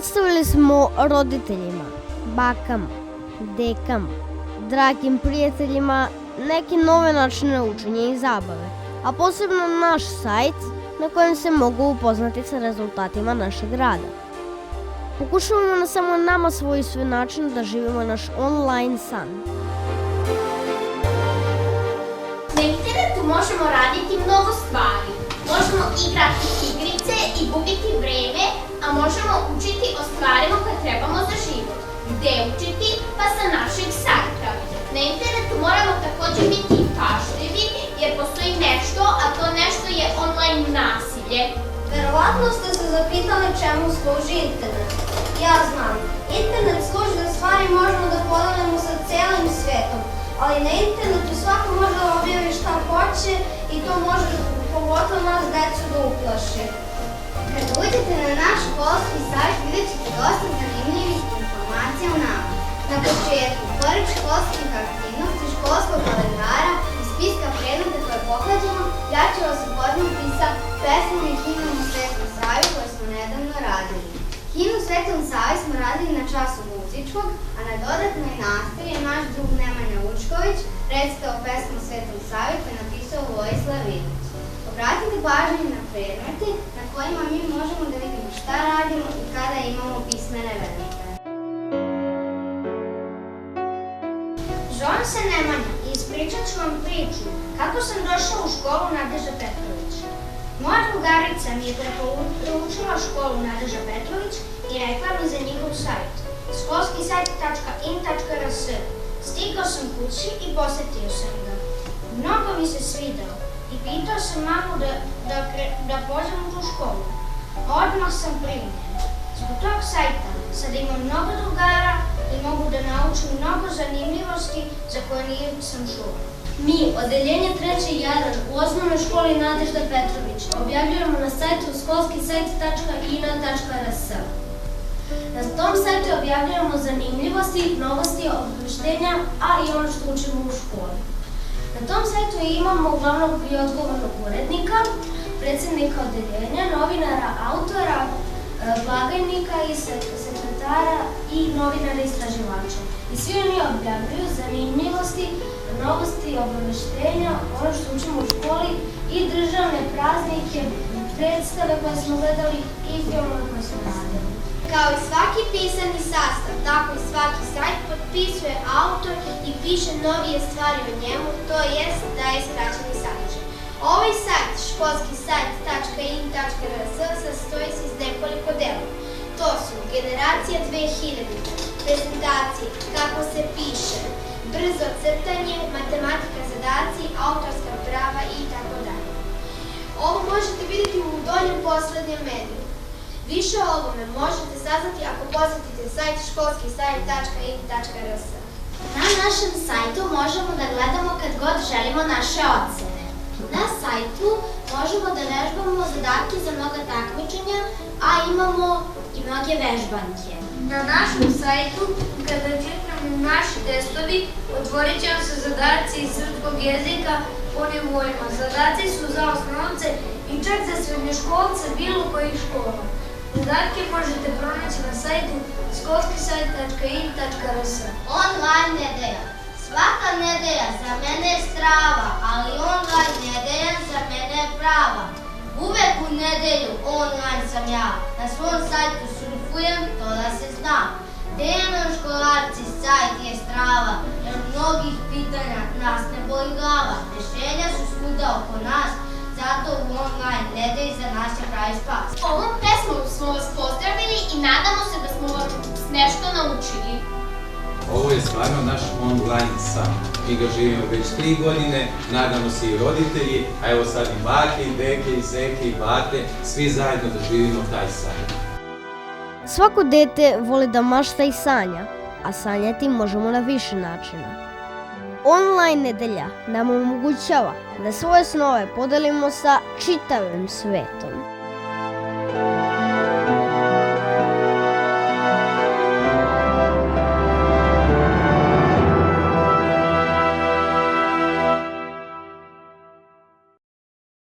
Predstavili smo roditeljima, bakama, dekama, dragim prijateljima neke nove načine učenja i zabave, a posebno naš sajt na kojem se mogu upoznati sa rezultatima našeg rada. Pokušavamo na samo nama svojstven način da živimo naš online san. Na internetu možemo raditi mnogo stvari. Možemo igrati igrice i gubiti vreme, a možemo učiti o stvarima koje trebamo za život. Gde učiti? Pa sa našeg sajta. Na internetu moramo takođe biti pažljivi jer postoji nešto, a to nešto je online nasilje. Verovatno ste se zapitali čemu služi internet. Ja znam, internet služi da stvari možemo da podelimo sa celim svetom, ali na internetu svako može da objavi šta hoće i to može pogotovo nas decu da uplaši. Kada uđete na naš školski sajt, vidjet ćete dosta zanimljivih informacija o nama. Na početku, pored školskih aktivnosti, školskog kalendara i spiska predmeta koje pohađamo, ja ću vas upoznati sa pesmom i himnom u Svetom Savi koje smo nedavno radili. Himnu Svetom Savi smo radili na času muzičkog, a na dodatnoj nastavi je naš drug Nemanja Vučković predstavio pesmu Svetom Savi koju je napisao Vojislav Ilić. Obratite pažnju na predmete na kojima mi možemo da vidimo šta radimo i kada imamo pismene vežbe. Zovem se Nemanja i ispričat ću vam priču kako sam došao u školu Nadežda Petrović. Moja drugarica mi je preporučila školu Nadežda Petrović i rekla mi za njihov sajt školskisajt.in.rs. Stigao sam kući i posetio sam ga. Mnogo mi se svidao i pitao sam mamu da pođem u tu školu. Odmah sam primljen. Zbog tog sajta sad imam mnogo drugara i mogu da naučim mnogo zanimljivosti za koje nisam čuo. Mi, odeljenje 3.1 u osnovnoj školi Nadežda Petrović, objavljujemo na sajtu školskisajt.ina.rs. Na tom sajtu objavljujemo zanimljivosti, novosti, obaveštenja, a i ono što učimo u školi. Na tom sajtu imamo uglavnom i odgovornog urednika, predsjednika odeljenja, novinara, autora, blagajnika i sekretara i novinara istraživača. I svi oni objavljuju zanimljivosti, novosti, obaveštenja, ono što učimo u školi i državne praznike, predstave koje smo gledali i filmove koje smo radili. Kao i svaki pisani sastav, tako i svaki sajt potpisuje autor i piše novije stvari o njemu, to jest daje skraćeni sadržaj. Ovaj sajt, školskisajt.in.rs, sastoji se iz nekoliko delova. To su generacija 2000, prezentacije, kako se piše, brzo crtanje, matematika, zadaci, autorska prava itd. Ovo možete vidjeti u donjem poslednjem meniju. Više o ovome možete saznati ako posetite sajt školskisajt.in.rs. Na našem sajtu možemo da gledamo kad god želimo naše ocene. Na sajtu možemo da vežbamo zadatke za mnoga takmičenja, a imamo i mnoge vežbanke. Na našem sajtu, kada kliknemo naši testovi, otvorit će vam se zadaci iz srpskog jezika po nivoima. Zadaci su za osnovce i čak za srednjoškolce bilo kojih škola. Zadatke možete pronaći na sajtu školskisajt.in.rs. Online nedelja. Svaka nedelja za mene je strava, ali online nedelja za mene je prava. Uvek u nedelju online sam ja, na svom sajtu surfujem, to da se zna. Dejanom školarci sajt je strava, jer mnogih pitanja nas ne boli glava. Rešenja su svuda oko nas, zato u online nedelji za nas je pravi spas. Ovom pesmom smo vas pozdravili i nadamo se da smo vas nešto naučili. Ovo je stvarno naš online san. Mi ga živimo već 3 godine, nadamo se i roditelji, a evo sad i bake, i deke, i seke, i bate, svi zajedno da živimo taj san. Svako dete voli da mašta i sanja, a sanjati možemo na više načina. Online nedelja nam omogućava da svoje snove podelimo sa čitavim svetom.